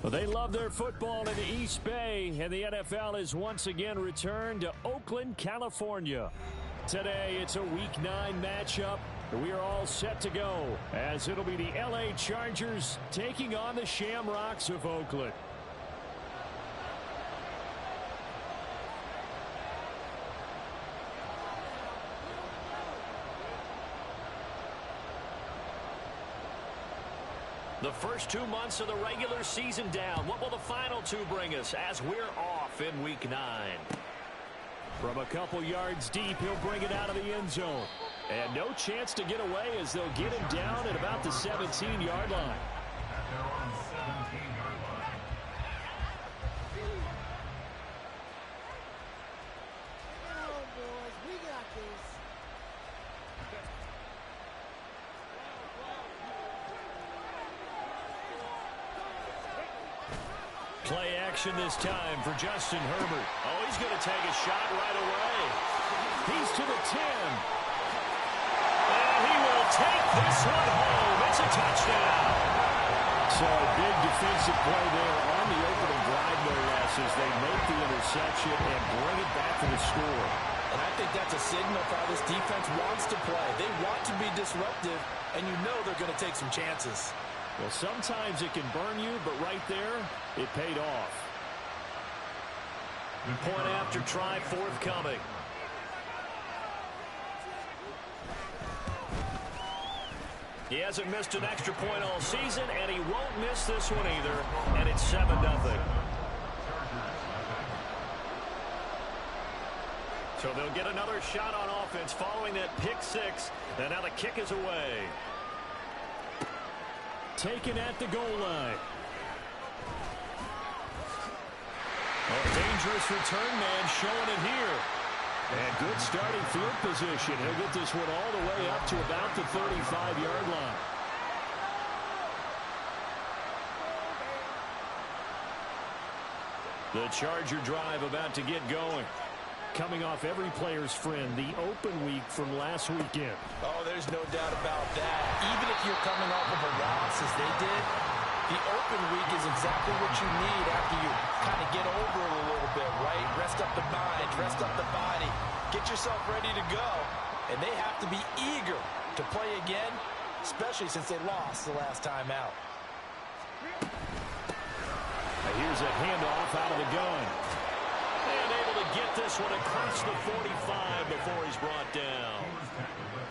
Well, they love their football in the East Bay, and the NFL has once again returned to Oakland, California. Today, it's a Week 9 matchup. We are all set to go, as it'll be the LA Chargers taking on the Shamrocks of Oakland. The first 2 months of the regular season down. What will the final 2 bring us as we're off in Week 9? From a couple yards deep, he'll bring it out of the end zone. And no chance to get away as they'll get him down at about the 17-yard line. Play action this time for Justin Herbert. Oh, he's going to take a shot right away. He's to the 10. And he will take this one home. It's a touchdown. So a big defensive play there on the opening drive, no less, as they make the interception and bring it back for the score. And I think that's a signal for how this defense wants to play. They want to be disruptive, and you know they're going to take some chances. Well, sometimes it can burn you, but right there, it paid off. Point after try forthcoming. He hasn't missed an extra point all season, and he won't miss this one either, and it's 7-0. So they'll get another shot on offense following that pick 6, and now the kick is away. Taken at the goal line. A dangerous return man showing it here. And good starting field position. He'll get this one all the way up to about the 35-yard line. The Charger drive about to get going. Coming off every player's friend, the open week from last weekend. Oh, there's no doubt about that. Even if you're coming off of a loss as they did, the open week is exactly what you need after you kind of get over it a little bit, right? Rest up the mind, rest up the body, get yourself ready to go. And they have to be eager to play again, especially since they lost the last time out. Now here's a handoff out of the gun. And able to get this one across the 45 before he's brought down.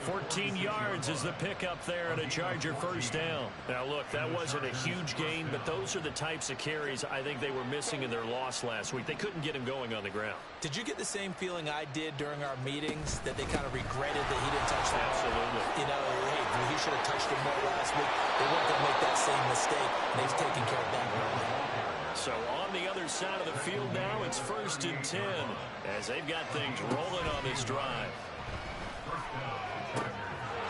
14 yards is the pickup there and a Charger first down. Now, look, that wasn't a huge gain, but those are the types of carries I think they were missing in their loss last week. They couldn't get him going on the ground. Did you get the same feeling I did during our meetings, that they kind of regretted that he didn't touch that? Absolutely. You know, hey, he should have touched it more last week. They weren't going to make that same mistake, and they've taken care of that one. So on the other side of the field now, it's 1st and 10 as they've got things rolling on this drive.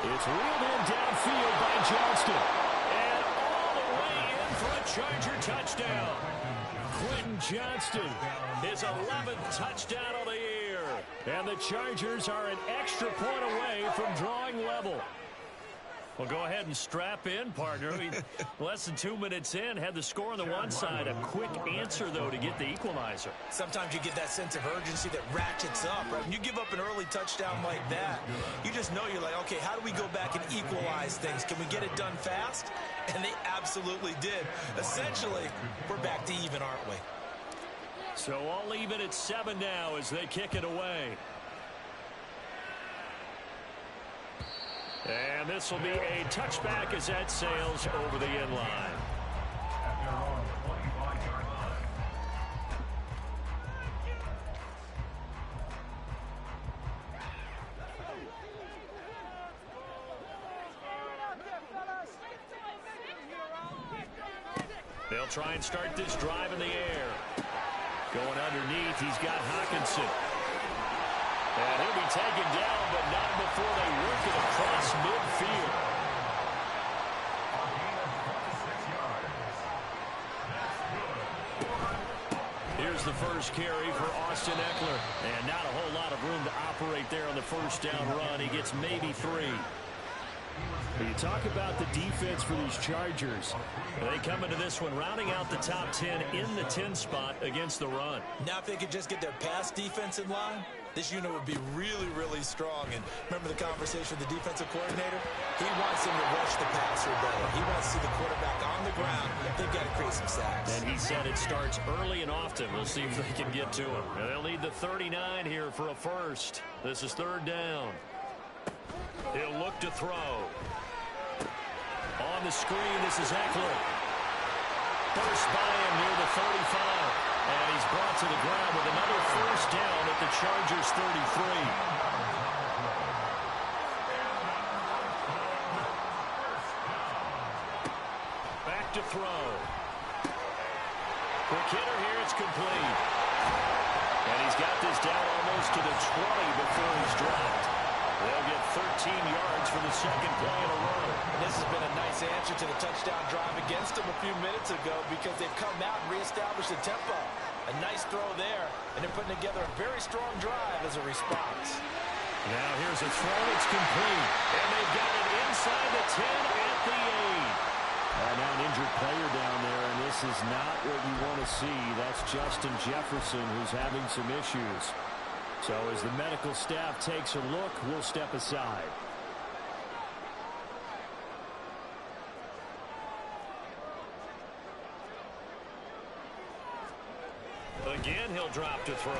It's reeled in downfield by Johnston. And all the way in for a Charger touchdown. Quentin Johnston, his 11th touchdown of the year. And the Chargers are an extra point away from drawing level. Well, go ahead and strap in, partner. Less than 2 minutes in, had the score on the one side. A quick answer, though, to get the equalizer. Sometimes you get that sense of urgency that ratchets up, right? When you give up an early touchdown like that, you just know you're like, okay, how do we go back and equalize things? Can we get it done fast? And they absolutely did. Essentially, we're back to even, aren't we? So all even at 7 now as they kick it away. And this will be a touchback as that sails over the end line. They'll try and start this drive in the air. Going underneath, he's got Hawkinson. And he'll be taken down, but not before they work it across midfield. Here's the first carry for Austin Eckler. And not a whole lot of room to operate there on the first down run. He gets maybe 3. When you talk about the defense for these Chargers, they come into this one rounding out the top 10 in the 10 spot against the run. Now if they could just get their pass defense in line, this unit would be really, really strong. And remember the conversation with the defensive coordinator? He wants them to rush the passer better. He wants to see the quarterback on the ground. They've got to create some sacks. And he said it starts early and often. We'll see if they can get to him. And they'll need the 39 here for a first. This is third down. He'll look to throw. On the screen, this is Eckler. First by him near the 35. And he's brought to the ground with another first down at the Chargers 33. Back to throw. Quick hitter here, it's complete. And he's got this down almost to the 20 before he's dropped. They'll get 13 yards for the second play in a row. This has been a nice answer to the touchdown drive against them a few minutes ago because they've come out and reestablished the tempo. A nice throw there, and they're putting together a very strong drive as a response. Now here's a throw. It's complete. And they've got it inside the 10 at the 8. Now an injured player down there, and this is not what you want to see. That's Justin Jefferson, who's having some issues. So as the medical staff takes a look, we'll step aside. Again, he'll drop to throw.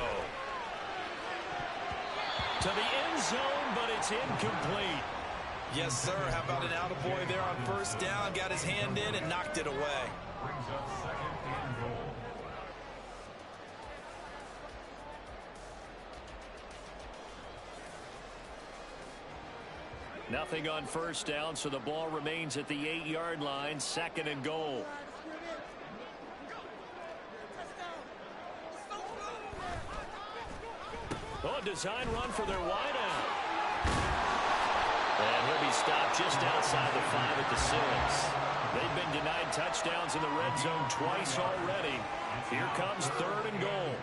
To the end zone, but it's incomplete. Yes, sir. How about an attaboy there on first down? Got his hand in and knocked it away. Nothing on first down, so the ball remains at the 8-yard line, second and goal. Oh, design run for their wideout. And he'll be stopped just outside the 5 at the 6. They've been denied touchdowns in the red zone twice already. Here comes third and goal.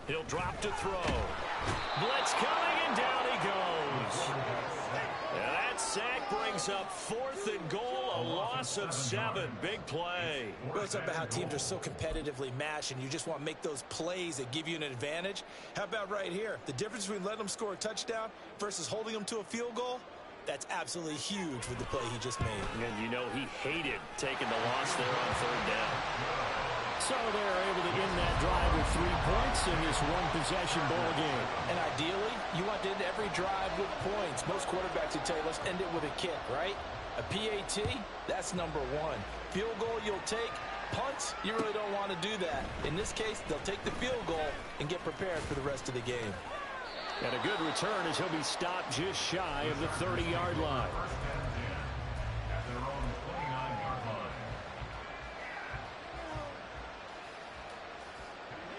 He'll drop to throw. Blitz coming, and down he goes. And that sack brings up fourth and goal, a loss of 7. Big play. Well, it's about how teams are so competitively matched, and you just want to make those plays that give you an advantage. How about right here? The difference between letting them score a touchdown versus holding them to a field goal, that's absolutely huge with the play he just made. And you know he hated taking the loss there on third down. So they're able to end that drive with 3 points in this one-possession ball game. And ideally, you want to end every drive with points. Most quarterbacks would tell you, let's end it with a kick, right? A PAT, that's number 1. Field goal you'll take. Punts, you really don't want to do that. In this case, they'll take the field goal and get prepared for the rest of the game. And a good return as he'll be stopped just shy of the 30-yard line.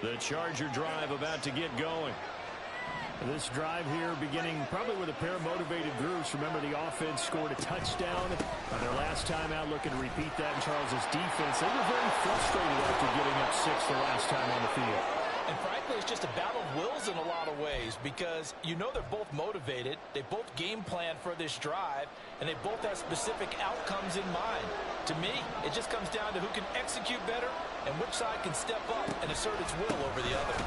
The Charger drive about to get going. This drive here beginning probably with a pair of motivated groups. Remember, the offense scored a touchdown on their last time out. Looking to repeat that in Charles's defense. They were very frustrated after getting up 6 the last time on the field. And frankly, it's just a battle of wills in a lot of ways because you know they're both motivated. They both game plan for this drive, and they both have specific outcomes in mind. To me, it just comes down to who can execute better and which side can step up and assert its will over the other.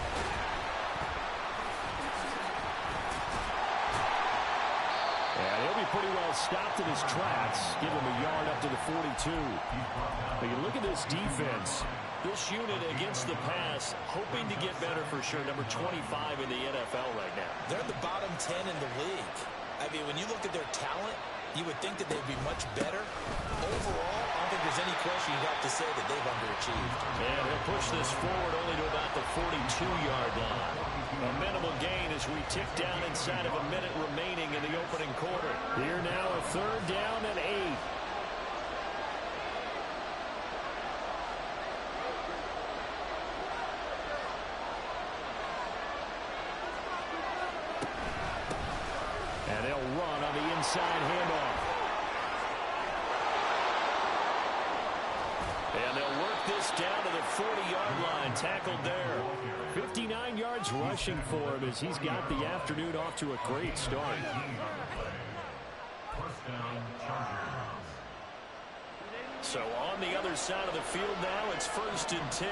And he'll be pretty well stopped in his tracks. Give him a yard up to the 42. But you look at this defense. This unit against the pass, hoping to get better for sure. Number 25 in the NFL right now. They're the bottom 10 in the league. I mean, when you look at their talent, you would think that they'd be much better. Overall, I don't think there's any question you'd have to say that they've underachieved. And he'll push this forward only to about the 42-yard line. A minimal gain as we tick down inside of a minute remaining in the opening quarter. Here now a third down and 8. And they'll run on the inside handoff. knock this down to the 40-yard line. Tackled there. 59 yards rushing for him as he's got the afternoon off to a great start. So on the other side of the field now, it's 1st and 10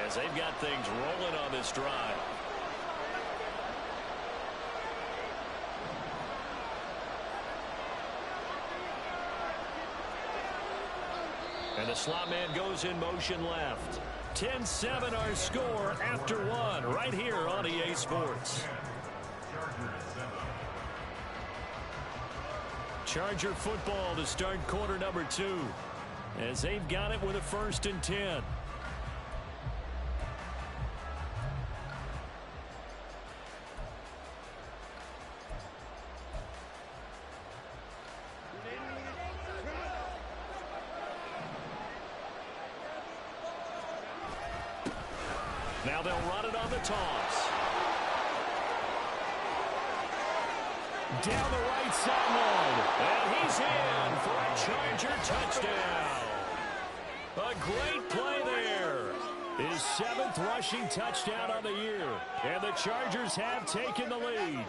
as they've got things rolling on this drive. And the slot man goes in motion left. 10-7 our score after one right here on EA Sports. Charger football to start quarter number 2 as they've got it with a 1st and 10. Now they'll run it on the toss. Down the right sideline. And he's in for a Charger touchdown. A great play there. His 7th rushing touchdown on the year. And the Chargers have taken the lead.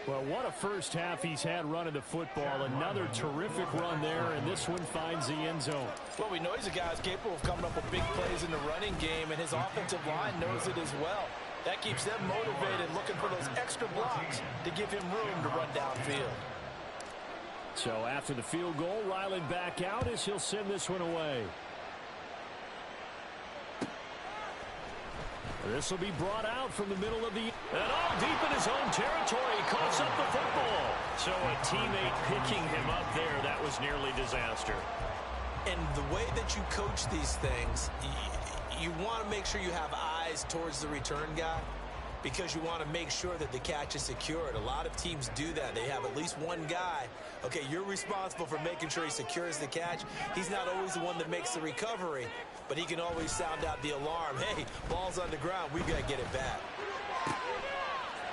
Well, what a first half he's had running the football. Another terrific run there, and this one finds the end zone. Well, we know he's a guy who's capable of coming up with big plays in the running game, and his offensive line knows it as well. That keeps them motivated, looking for those extra blocks to give him room to run downfield. So after the field goal, Ryland back out as he'll send this one away. This will be brought out from the middle of the... And all deep in his own territory, he coughs up the football. So a teammate picking him up there, that was nearly disaster. And the way that you coach these things, you want to make sure you have eyes towards the return guy because you want to make sure that the catch is secured. A lot of teams do that. They have at least one guy. Okay, you're responsible for making sure he secures the catch. He's not always the one that makes the recovery, but he can always sound out the alarm. Hey, ball's on the ground. We've got to get it back.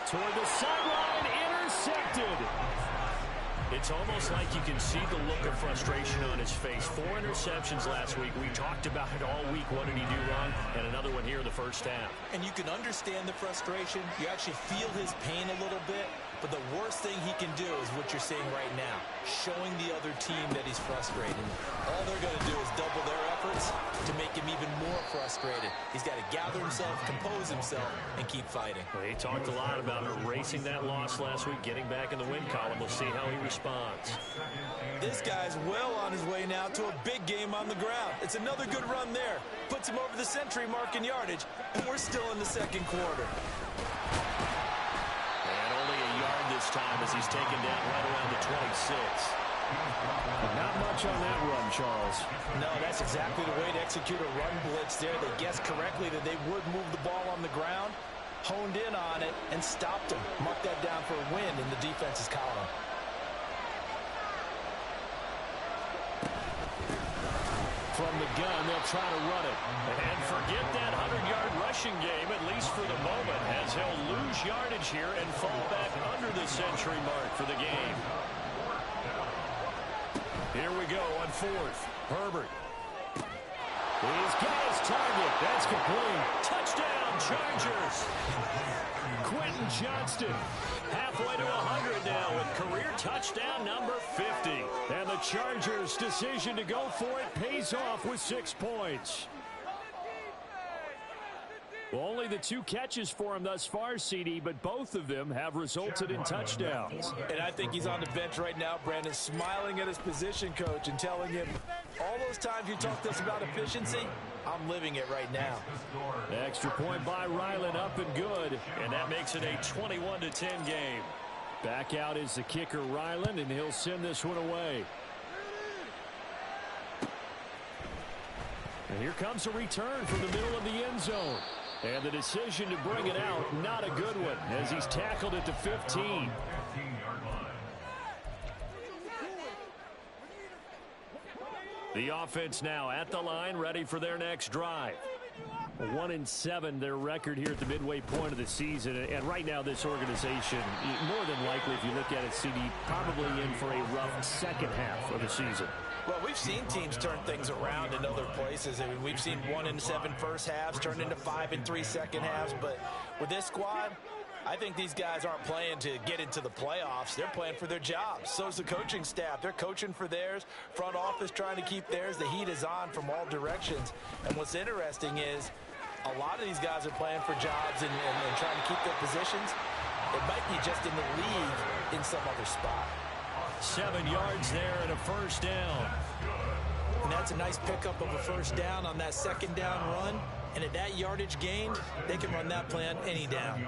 Toward the sideline, intercepted. It's almost like you can see the look of frustration on his face. 4 interceptions last week. We talked about it all week. What did he do wrong? And another one here in the first half. And you can understand the frustration. You actually feel his pain a little bit. But the worst thing he can do is what you're seeing right now, showing the other team that he's frustrated. All they're going to do is double their efforts to make him even more frustrated. He's got to gather himself, compose himself, and keep fighting. Well, he talked a lot about erasing that loss last week, getting back in the win column. We'll see how he responds. This guy's well on his way now to a big game on the ground. It's another good run there. Puts him over the century mark in yardage, and we're still in the second quarter. This time as he's taken down right around the 26. Not much on that run, Charles. No, that's exactly the way to execute a run blitz there. They guessed correctly that they would move the ball on the ground, honed in on it, and stopped him. Marked that down for a win in the defense's column. From the gun, they'll try to run it. And forget that 100-yard rushing game, at least for the moment, as he'll lose yardage here and fall back under the century mark for the game. Here we go on 4th. Herbert. He's got his target. That's complete. Touchdown, Chargers. Quentin Johnston halfway to 100 now with career touchdown number 50. And the Chargers' decision to go for it pays off with 6 points. Well, only the 2 catches for him thus far, CD, but both of them have resulted in touchdowns. And I think he's on the bench right now, Brandon, smiling at his position coach and telling him, all those times you talked to us about efficiency, I'm living it right now. Extra point by Ryland, up and good, and that makes it a 21-10 game. Back out is the kicker, Ryland, and he'll send this one away. And here comes a return from the middle of the end zone. And the decision to bring it out, not a good one, as he's tackled at the 15. The offense now at the line, ready for their next drive. 1-7, their record here at the midway point of the season. And right now, this organization, more than likely, if you look at it, CD, probably in for a rough second half of the season. Well, we've seen teams turn things around in other places. I mean, we've seen 1-7 first halves turn into 5-3 second halves. But with this squad, I think these guys aren't playing to get into the playoffs. They're playing for their jobs. So's the coaching staff. They're coaching for theirs. Front office trying to keep theirs. The heat is on from all directions. And what's interesting is a lot of these guys are playing for jobs and trying to keep their positions. It might be just in the league in some other spot. 7 yards there and a first down. And that's a nice pickup of a first down on that second down run. And at that yardage gained, they can run that play on any down.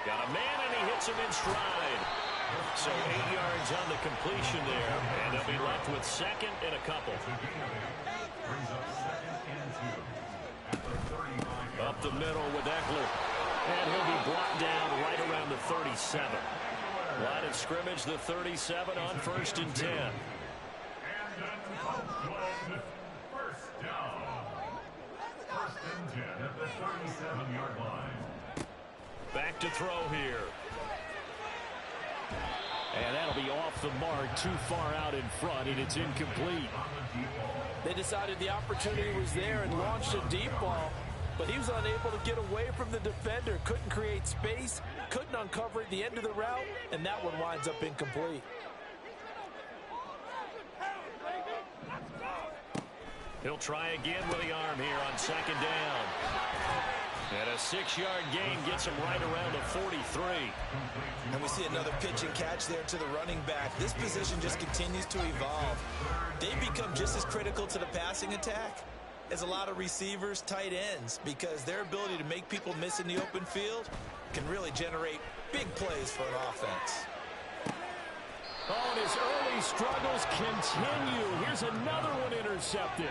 Got a man, and he hits him in stride. So 8 yards on the completion there, and they'll be left with second and a couple. Up the middle with Eckler, and he'll be brought down right around the 37. Line of scrimmage, the 37 on 1st and 10. First down. 1st and 10 at the 37-yard line. Back to throw here. And that'll be off the mark, too far out in front, and it's incomplete. They decided the opportunity was there and launched a deep ball, but he was unable to get away from the defender, couldn't create space, couldn't uncover at the end of the route, and that one winds up incomplete. He'll try again with the arm here on 2nd down. And a 6-yard gain gets him right around the 43. And we see another pitch and catch there to the running back. This position just continues to evolve. They become just as critical to the passing attack as a lot of receivers, tight ends, because their ability to make people miss in the open field can really generate big plays for an offense. Oh, and his early struggles continue. Here's another one intercepted.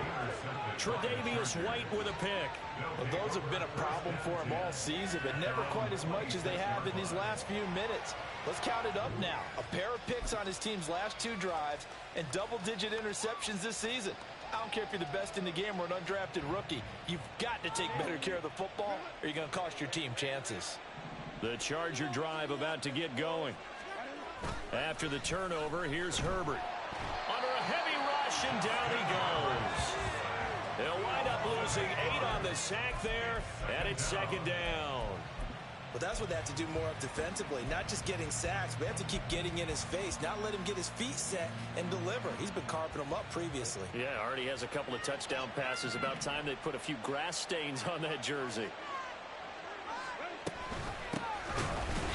Tre'Davious White with a pick. Well, those have been a problem for him all season, but never quite as much as they have in these last few minutes. Let's count it up now. A pair of picks on his team's last 2 drives and double-digit interceptions this season. I don't care if you're the best in the game or an undrafted rookie. You've got to take better care of the football or you're going to cost your team chances. The Charger drive about to get going. After the turnover, here's Herbert. Under a heavy rush, and down he goes. They'll wind up losing 8 on the sack there, and it's 2nd down. But that's what they have to do more of defensively, not just getting sacks. We have to keep getting in his face, not let him get his feet set and deliver. He's been carving them up previously. Yeah, already has a couple of touchdown passes. About time they put a few grass stains on that jersey.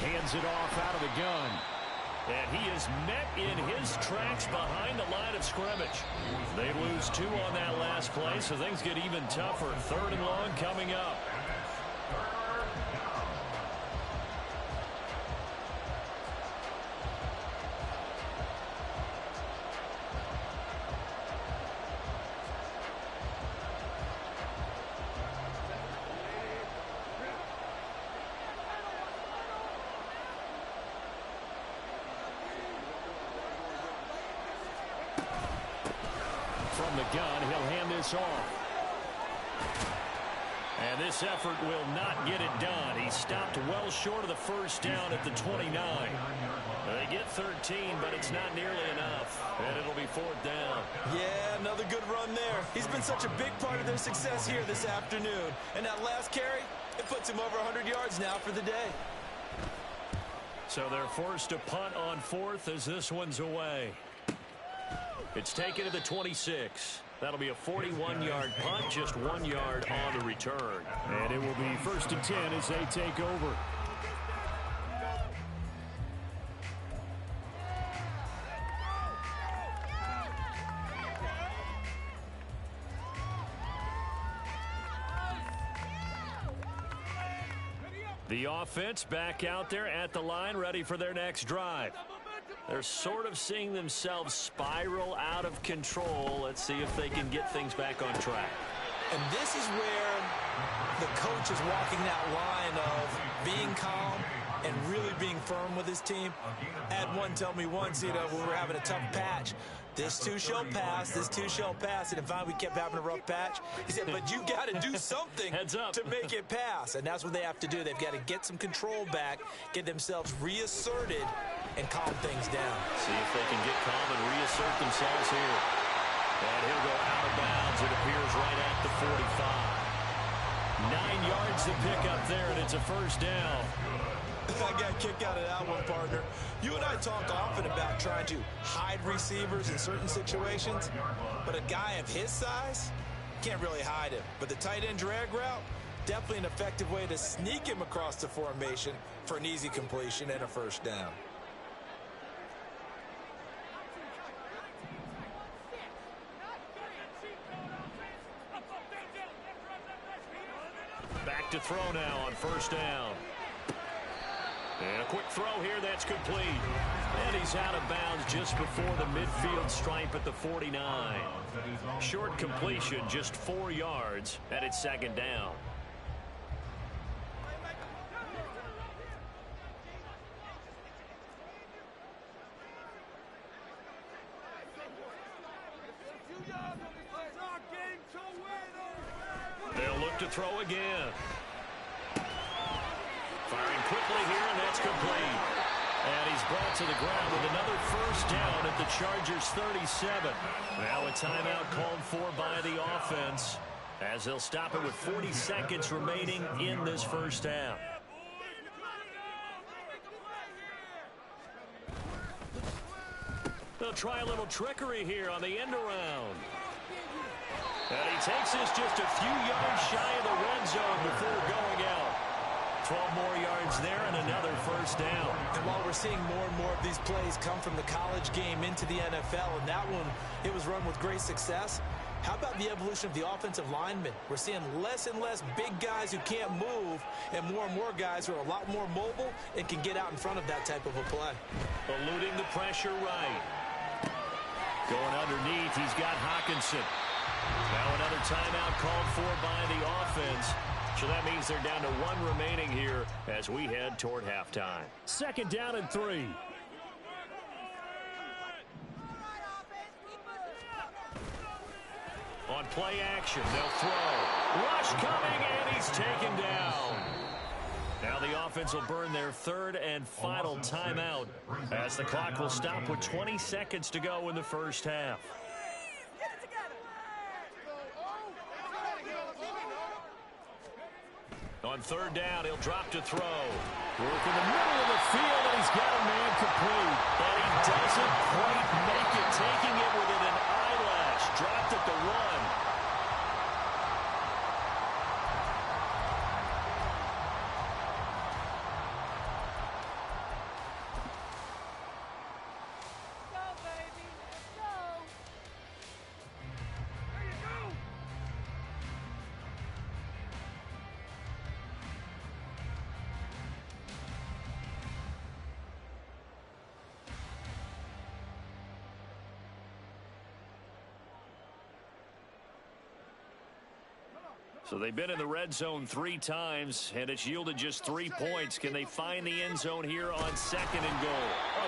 Hands it off out of the gun. And he is met in his tracks behind the line of scrimmage. They lose 2 on that last play, so things get even tougher. 3rd and long coming up. From the gun, he'll hand this off. And this effort will not get it done. He stopped well short of the first down at the 29. They get 13, but it's not nearly enough. And it'll be 4th down. Yeah, another good run there. He's been such a big part of their success here this afternoon. And that last carry, it puts him over 100 yards now for the day. So they're forced to punt on 4th as this one's away. It's taken to the 26. That'll be a 41-yard punt, just 1 yard on the return. And it will be 1st and 10 as they take over. The offense back out there at the line, ready for their next drive. They're sort of seeing themselves spiral out of control. Let's see if they can get things back on track. And this is where the coach is walking that line of being calm and really being firm with his team. I had one tell me once, when we were having a tough patch, this too shall pass, this too shall pass. And finally we kept having a rough patch. He said, but you got to do something to make it pass. And that's what they have to do. They've got to get some control back, get themselves reasserted, and calm things down. See if they can get calm and reassert themselves here. And he'll go out of bounds. It appears right at the 45. 9 yards to pick up there, and it's a first down. I got a kick out of that one, partner. You and I talk often about trying to hide receivers in certain situations, but a guy of his size can't really hide him. But the tight end drag route, definitely an effective way to sneak him across the formation for an easy completion and a first down. Back to throw now on first down. And a quick throw here, that's complete. And he's out of bounds just before the midfield stripe at the 49. Short completion, just 4 yards, and it's second down. They'll look to throw again. Firing quickly here, and that's complete. And he's brought to the ground with another first down at the Chargers' 37. Now a timeout called for by the offense, as they'll stop it with 40 seconds remaining in this first half. They'll try a little trickery here on the end around. And he takes this just a few yards shy of the red zone before going out. 12 more yards there and another first down. And while we're seeing more and more of these plays come from the college game into the NFL, and that one, it was run with great success, how about the evolution of the offensive linemen? We're seeing less and less big guys who can't move and more guys who are a lot more mobile and can get out in front of that type of a play. Eluding the pressure right. Going underneath, he's got Hawkinson. Now another timeout called for by the offense. So that means they're down to 1 remaining here as we head toward halftime. Second down and 3. On play action, they'll throw. Rush coming, and he's taken down. Now the offense will burn their third and final timeout as the clock will stop with 20 seconds to go in the first half. On third down, he'll drop to throw. Work in the middle of the field, and he's got a man complete. And he doesn't quite make it, taking it within an eyelash. Dropped at the 1. So they've been in the red zone 3 times, and it's yielded just 3 points. Can they find the end zone here on second and goal?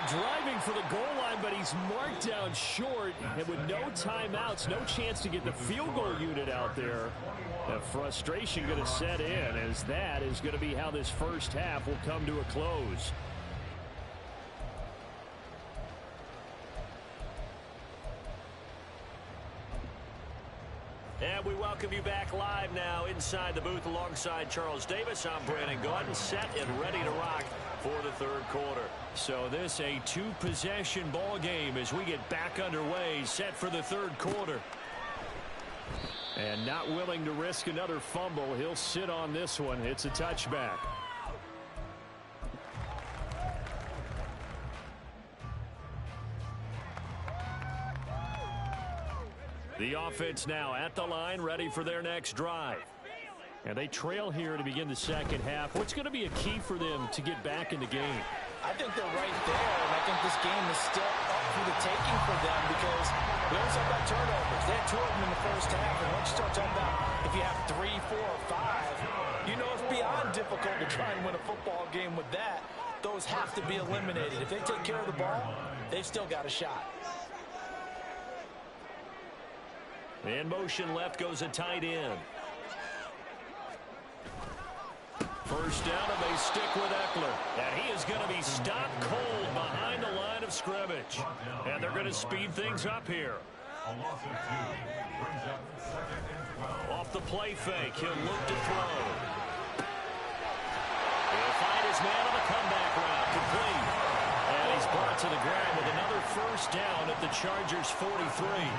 Driving for the goal line, but he's marked down short. And with no timeouts, no chance to get the field goal unit out there. The frustration going to set in, as that is going to be how this first half will come to a close. And we welcome you back live now inside the booth alongside Charles Davis. I'm Brandon Gordon, set and ready to rock for the third quarter. So this a 2-possession ball game as we get back underway, set for the third quarter. And not willing to risk another fumble. He'll sit on this one. It's a touchback. The offense now at the line, ready for their next drive. And they trail here to begin the second half. What's going to be a key for them to get back in the game? I think they're right there, and I think this game is still up for the taking for them because we always talk about turnovers. They had 2 of them in the first half, and once you start talking about if you have 3, 4, or 5, you know it's beyond difficult to try and win a football game with that. those have to be eliminated. If they take care of the ball, they've still got a shot. In motion left goes a tight end. First down, and they stick with Eckler. And he is going to be stopped cold behind the line of scrimmage. And they're going to speed things up here. A loss of 2 brings up 2nd and 12. Off the play fake, he'll look to throw. He'll find his man on the comeback route, complete. And he's brought to the ground with another first down at the Chargers' 43.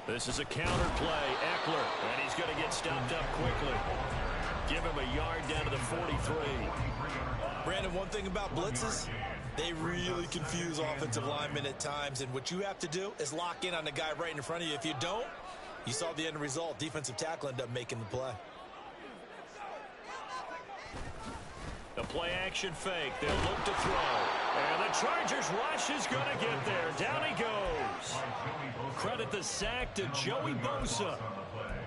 This is a counter play, Eckler, and he's going to get stopped up quickly. Give him a yard down to the 43. Brandon, one thing about blitzes, they really confuse offensive linemen at times, and what you have to do is lock in on the guy right in front of you. If you don't, you saw the end result. Defensive tackle ended up making the play. The play action fake. They'll look to throw. And the Chargers rush is going to get there. Down he goes. Credit the sack to Joey Bosa.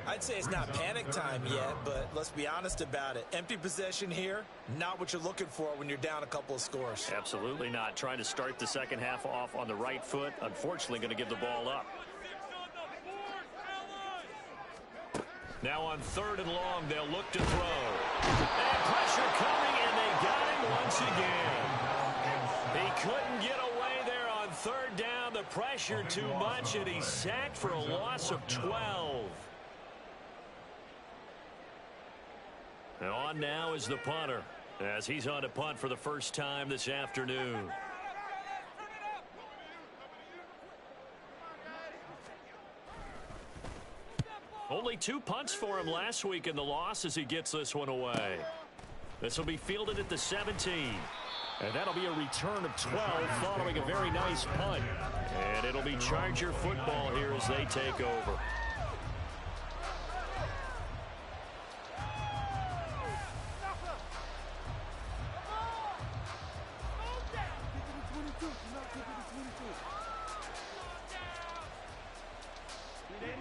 I'd say it's not panic time yet, but let's be honest about it. Empty possession here, not what you're looking for when you're down a couple of scores. Absolutely not. Trying to start the second half off on the right foot. Unfortunately, going to give the ball up. Now on 3rd and long, they'll look to throw. And pressure coming, and they got him once again. He couldn't get away there on 3rd down. The pressure too much, and he's sacked for a loss of 12. And on now is the punter, as he's on to punt for the first time this afternoon. Only 2 punts for him last week in the loss as he gets this one away. This will be fielded at the 17. And that'll be a return of 12 following a very nice punt. And it'll be Charger football here as they take over.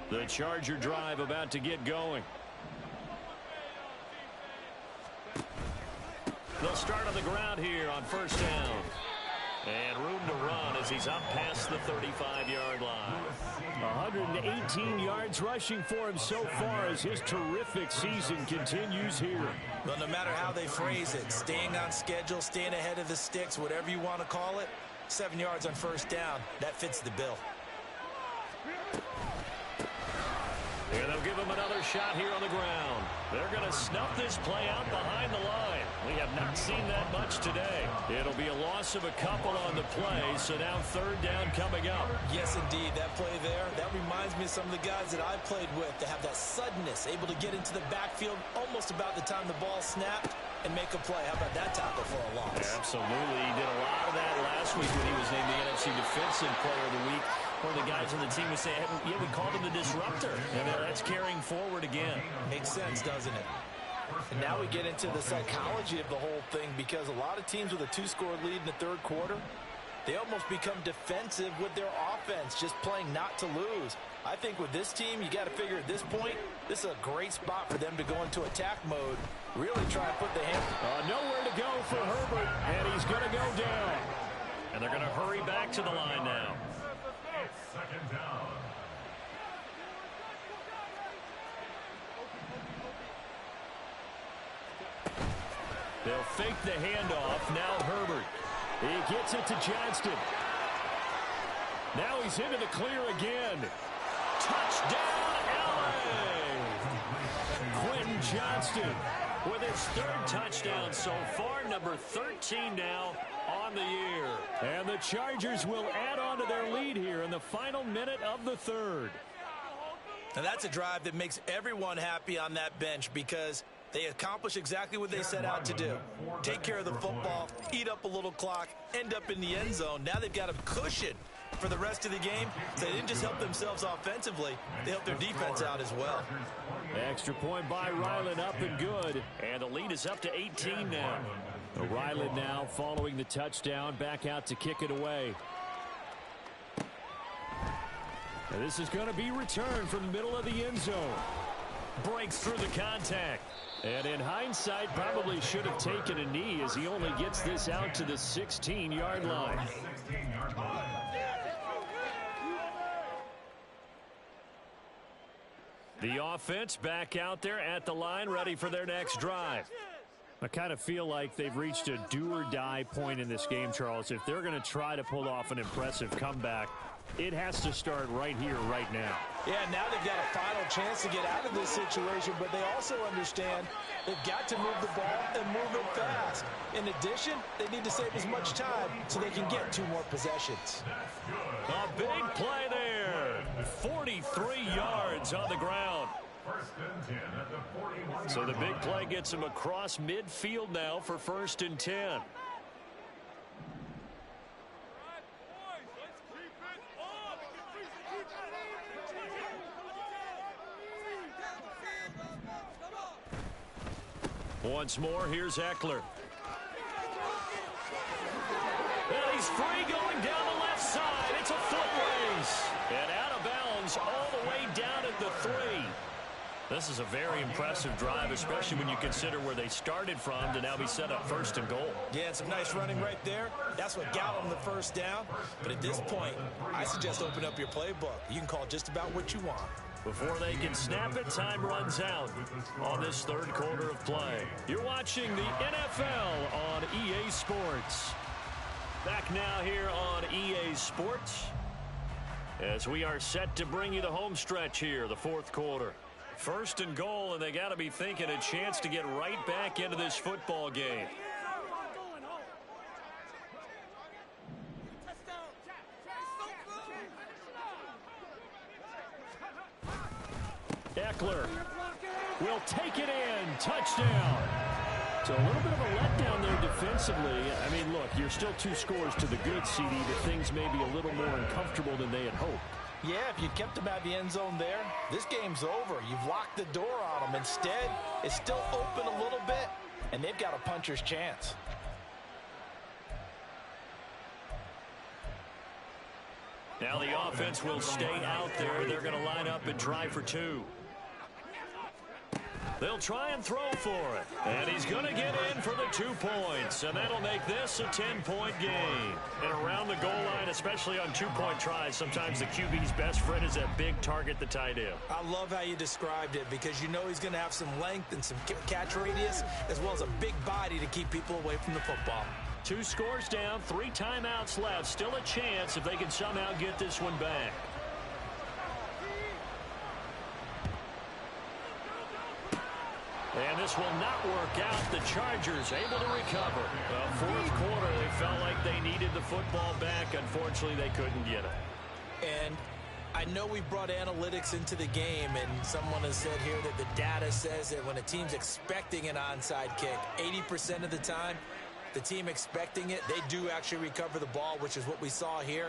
The Charger drive about to get going. They'll start on the ground here on 1st down. And room to run as he's up past the 35-yard line. 118 yards rushing for him so far as his terrific season continues here. Well, no matter how they phrase it, staying on schedule, staying ahead of the sticks, whatever you want to call it, 7 yards on 1st down, that fits the bill. And they'll give him another shot here on the ground. They're going to snuff this play out behind the line. We have not seen that much today. It'll be a loss of a couple on the play, so now 3rd down coming up. Yes, indeed. That play there, that reminds me of some of the guys that I played with to have that suddenness, able to get into the backfield almost about the time the ball snapped and make a play. How about that tackle for a loss? Absolutely. He did a lot of that last week when he was named the NFC Defensive Player of the Week. One of the guys on the team would say, yeah, we called him the disruptor. And that's carrying forward again. Makes sense, doesn't it? And now we get into the psychology of the whole thing, because a lot of teams with a 2-score lead in the 3rd quarter, they almost become defensive with their offense, just playing not to lose. I think with this team, you got to figure at this point, this is a great spot for them to go into attack mode, really try and put the hand. Nowhere to go for Herbert, and he's going to go down. And they're going to hurry back to the line now. 2nd down. They'll fake the handoff. Now Herbert. He gets it to Johnston. Now he's into the clear again. Touchdown, LA! Quentin Johnston with his 3rd touchdown so far, number 13 now on the year. And the Chargers will add on to their lead here in the final minute of the 3rd. Now that's a drive that makes everyone happy on that bench, because they accomplish exactly what they set out to do. Take care of the football, eat up a little clock, end up in the end zone. Now they've got a cushion for the rest of the game. So they didn't just help themselves offensively, they helped their defense out as well. Extra point by Ryland, up and good. And the lead is up to 18 now. Ryland now following the touchdown, back out to kick it away. And this is going to be returned from the middle of the end zone. Breaks through the contact. And in hindsight, probably should have taken a knee as he only gets this out to the 16-yard line. The offense back out there at the line, ready for their next drive. I kind of feel like they've reached a do-or-die point in this game, Charles. If they're going to try to pull off an impressive comeback, it has to start right here, right now. Yeah, now they've got a final chance to get out of this situation, but they also understand they've got to move the ball and move it fast. In addition, they need to save as much time so they can get 2 more possessions. A big play there. 43 yards on the ground. So the big play gets him across midfield now for 1st and 10. Once more, here's Eckler. And he's free going down the left side. It's a foot race. And out of bounds all the way down at the 3. This is a very impressive drive, especially when you consider where they started from to now be set up 1st and goal. Yeah, some nice running right there. That's what got them the first down. But at this point, I suggest open up your playbook. You can call just about what you want. Before they can snap it, time runs out on this 3rd quarter of play. You're watching the NFL on EA Sports. Back now here on EA Sports as we are set to bring you the home stretch here, the 4th quarter. 1st and goal, and they got to be thinking a chance to get right back into this football game. Eckler will take it in. Touchdown. So a little bit of a letdown there defensively. I mean, look, you're still 2 scores to the good, CD, but things may be a little more uncomfortable than they had hoped. Yeah, if you kept them out of the end zone there, this game's over. You've locked the door on them. Instead, it's still open a little bit, and they've got a puncher's chance. Now the offense will stay out there. They're going to line up and try for 2. They'll try and throw for it. And he's going to get in for the 2 points. And that'll make this a 10-point game. And around the goal line, especially on 2-point tries, sometimes the QB's best friend is that big target, the tight end. I love how you described it because you know he's going to have some length and some catch radius as well as a big body to keep people away from the football. 2 scores down, 3 timeouts left. Still a chance if they can somehow get this one back. And this will not work out. The Chargers able to recover. The 4th quarter, they felt like they needed the football back. Unfortunately, they couldn't get it. And I know we brought analytics into the game, and someone has said here that the data says that when a team's expecting an onside kick, 80% of the time, the team expecting it, they do actually recover the ball, which is what we saw here.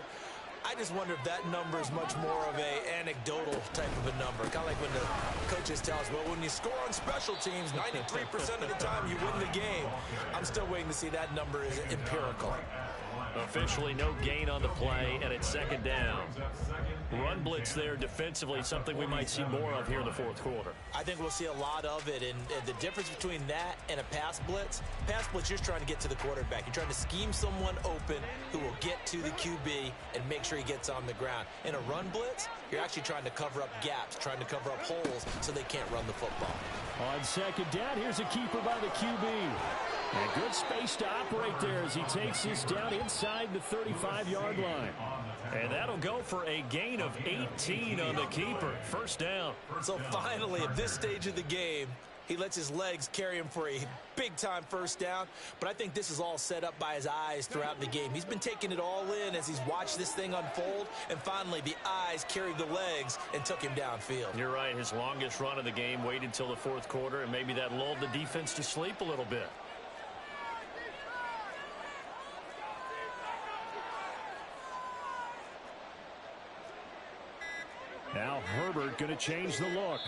I just wonder if that number is much more of a anecdotal type of a number. Kind of like when the coaches tell us, well, when you score on special teams, 93% of the time you win the game. I'm still waiting to see that number is empirical. Officially no gain on the play, and it's 2nd down. Run blitz there defensively, something we might see more of here in the 4th quarter. I think we'll see a lot of it, and the difference between that and a pass blitz, you're just trying to get to the quarterback. You're trying to scheme someone open who will get to the QB and make sure he gets on the ground. In a run blitz, you're actually trying to cover up gaps, trying to cover up holes so they can't run the football. On 2nd down, here's a keeper by the QB. And good space to operate there as he takes this down inside the 35-yard line. And that'll go for a gain of 18 on the keeper. 1st down. So finally, at this stage of the game, he lets his legs carry him for a big-time 1st down. But I think this is all set up by his eyes throughout the game. He's been taking it all in as he's watched this thing unfold. And finally, the eyes carried the legs and took him downfield. You're right. His longest run of the game waited until the 4th quarter, and maybe that lulled the defense to sleep a little bit. Now Herbert going to change the look.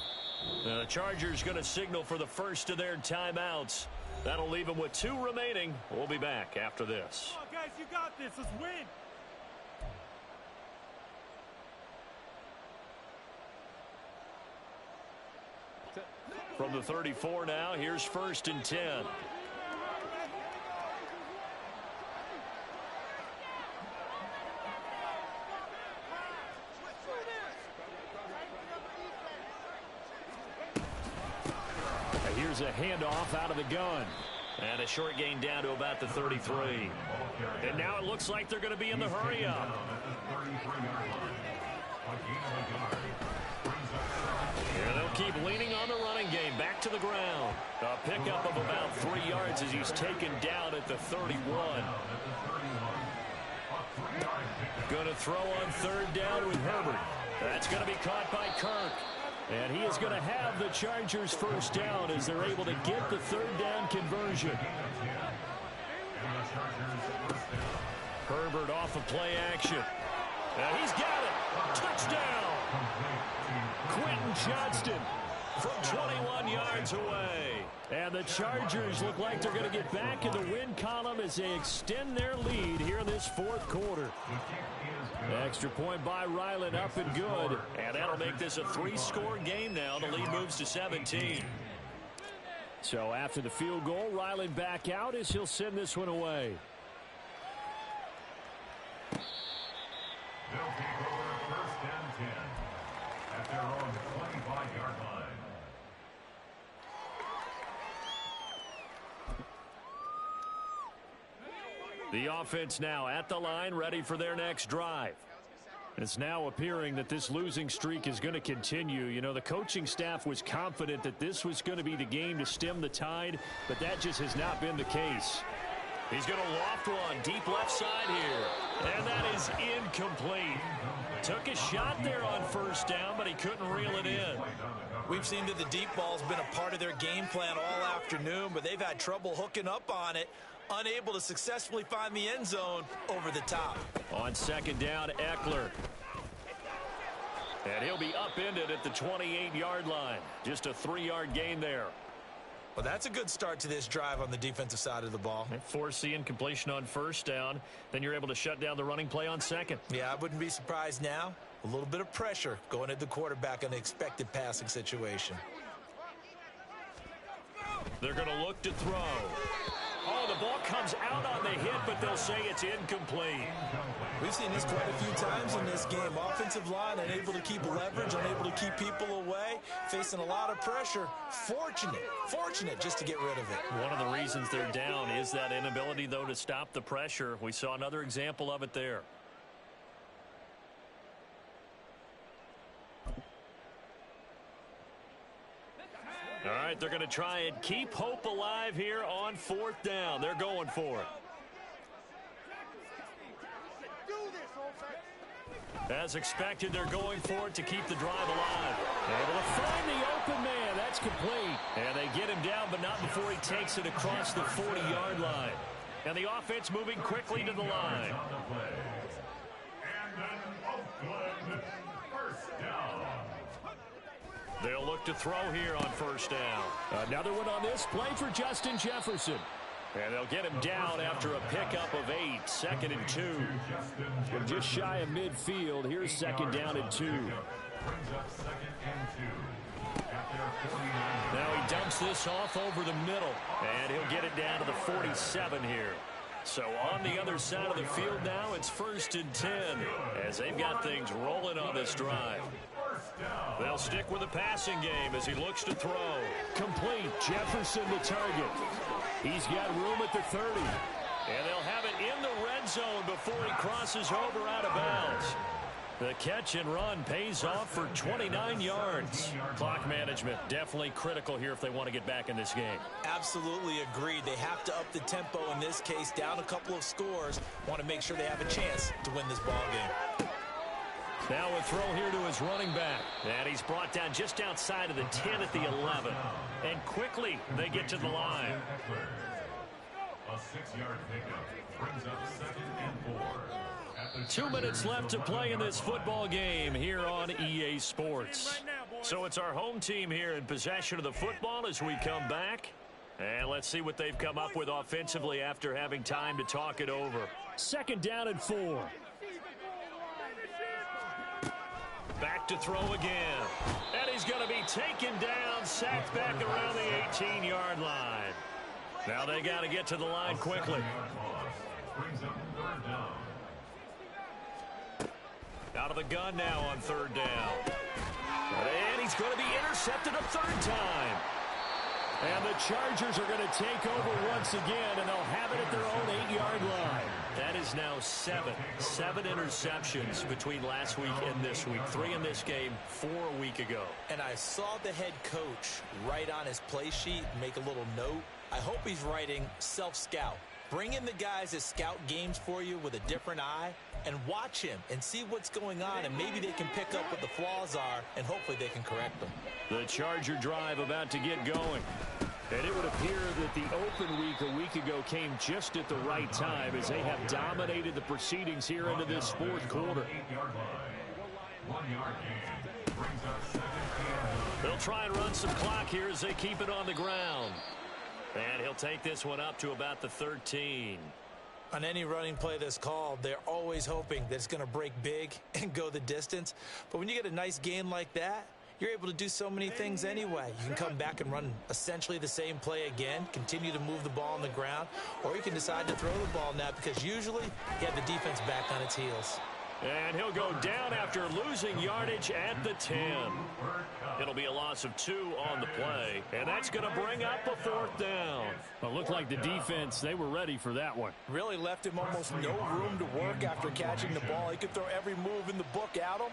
The Chargers going to signal for the first of their timeouts. That'll leave them with 2 remaining. We'll be back after this. Come on, guys, you got this. Let's win. From the 34 now, here's 1st and 10. Here's a handoff out of the gun. And a short gain down to about the 33. And now it looks like they're going to be in the hurry-up. And they'll keep leaning on the running game. Back to the ground. A pickup of about 3 yards as he's taken down at the 31. Going to throw on 3rd down with Herbert. That's going to be caught by Kirk. And he is going to have the Chargers 1st down as they're able to get the 3rd down conversion. Herbert off of play action. And he's got it. Touchdown. Quentin Johnston from 21 yards away. And the Chargers look like they're going to get back in the win column as they extend their lead here in this 4th quarter. Extra point by Ryland, up and good. And that'll make this a 3-score game now. The lead moves to 17. So after the field goal, Ryland back out as he'll send this one away. They'll take over 1st and 10 at their own 25-yard line. The offense now at the line, ready for their next drive. It's now appearing that this losing streak is going to continue. You know, the coaching staff was confident that this was going to be the game to stem the tide, but that just has not been the case. He's going to loft one deep left side here, and that is incomplete. Took a shot there on 1st down, but he couldn't reel it in. We've seen that the deep ball's been a part of their game plan all afternoon, but they've had trouble hooking up on it. Unable to successfully find the end zone over the top. On 2nd down, Eckler. And he'll be upended at the 28-yard line. Just a 3-yard gain there. Well, that's a good start to this drive on the defensive side of the ball. Force the incompletion on 1st down. Then you're able to shut down the running play on 2nd. Yeah, I wouldn't be surprised now. A little bit of pressure going at the quarterback in an expected passing situation. They're going to look to throw. Oh, the ball comes out on the hit, but they'll say it's incomplete. We've seen this quite a few times in this game. Offensive line unable to keep leverage, unable to keep people away, facing a lot of pressure. Fortunate just to get rid of it. One of the reasons they're down is that inability, though, to stop the pressure. We saw another example of it there. All right, they're going to try and keep hope alive here on 4th down. They're going for it. As expected, they're going for it to keep the drive alive. Able to find the open man. That's complete. And they get him down, but not before he takes it across the 40-yard line. And the offense moving quickly to the line. And then Oakland 1st down. They'll look to throw here on 1st down. Another one on this play for Justin Jefferson. And they'll get him down after a pickup of 8. 2nd and 2. We're just shy of midfield. Here's 2nd down and 2. Brings up 2nd and 2 at their 49. Now he dumps this off over the middle. And he'll get it down to the 47 here. So on the other side of the field now, it's 1st and 10 as they've got things rolling on this drive. They'll stick with the passing game as he looks to throw. Complete. Jefferson the target. He's got room at the 30. And they'll have it in the red zone before he crosses over out of bounds. The catch and run pays off for 29 yards. Clock management definitely critical here if they want to get back in this game. Absolutely agreed. They have to up the tempo in this case, down a couple of scores. Want to make sure they have a chance to win this ball game. Now a throw here to his running back. And he's brought down just outside of the 10 at the 11. And quickly they get to the line. A 6-yard pickup brings up 2nd and 4. 2 minutes left to play in this football game here on EA Sports. So it's our home team here in possession of the football as we come back. And let's see what they've come up with offensively after having time to talk it over. 2nd down and 4. Back to throw again. And he's going to be taken down, sacked back around the 18-yard line. Now they got to get to the line quickly. Brings up third down. Out of the gun now on third down. And he's going to be intercepted a third time. And the Chargers are going to take over once again, and they'll have it at their own 8-yard line. That is now seven interceptions between last week and this week. 3 in this game, 4 a week ago. And I saw the head coach write on his play sheet, make a little note. I hope he's writing self-scout. Bring in the guys that scout games for you with a different eye and watch him and see what's going on, and maybe they can pick up what the flaws are, and hopefully they can correct them. The Charger drive about to get going. And it would appear that the open week a week ago came just at the right time as they have dominated the proceedings here into this fourth quarter. 8-yard line. 1 yard gain. Brings up second and They'll try and run some clock here as they keep it on the ground. And he'll take this one up to about the 13. On any running play that's called, they're always hoping that it's going to break big and go the distance. But when you get a nice gain like that, you're able to do so many things anyway. You can come back and run essentially the same play again, continue to move the ball on the ground, or you can decide to throw the ball now because usually you have the defense back on its heels. And he'll go down after losing yardage at the 10. It'll be a loss of 2 on the play, and that's going to bring up a 4th down. Well, it looked like the defense, they were ready for that one. Really left him almost no room to work after catching the ball. He could throw every move in the book at him.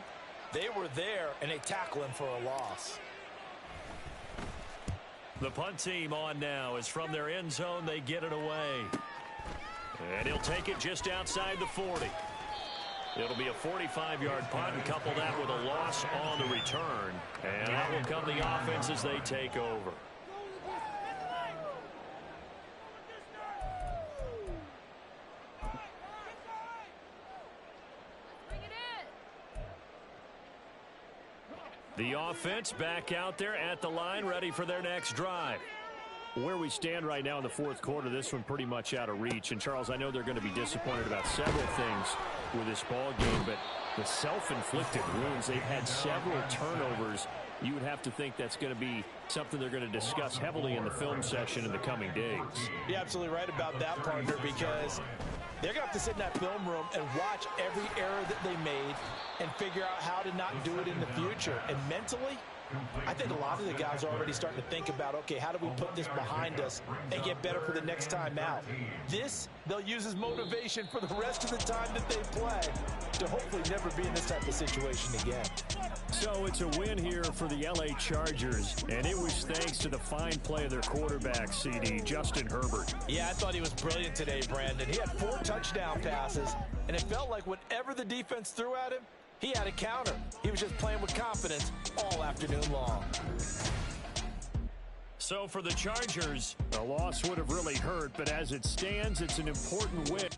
They were there, and they tackle him for a loss. The punt team on now is from their end zone. They get it away. And he'll take it just outside the 40. It'll be a 45-yard punt and couple that with a loss on the return. And that will come the offense as they take over. The offense back out there at the line, ready for their next drive. Where we stand right now in the fourth quarter, this one pretty much out of reach. And, Charles, I know they're going to be disappointed about several things with this ball game, but the self-inflicted wounds, they've had several turnovers. You would have to think that's going to be something they're going to discuss heavily in the film session in the coming days. You're absolutely right about that, partner, because they're going to have to sit in that film room and watch every error that they made and figure out how to not do it in the future. And mentally, I think a lot of the guys are already starting to think about, okay, how do we put this behind us and get better for the next time out? This, they'll use as motivation for the rest of the time that they play to hopefully never be in this type of situation again. So it's a win here for the L.A. Chargers, and it was thanks to the fine play of their quarterback, CD, Justin Herbert. Yeah, I thought he was brilliant today, Brandon. He had 4 touchdown passes, and it felt like whatever the defense threw at him, he had a counter. He was just playing with confidence all afternoon long. So for the Chargers, a loss would have really hurt, but as it stands, it's an important win.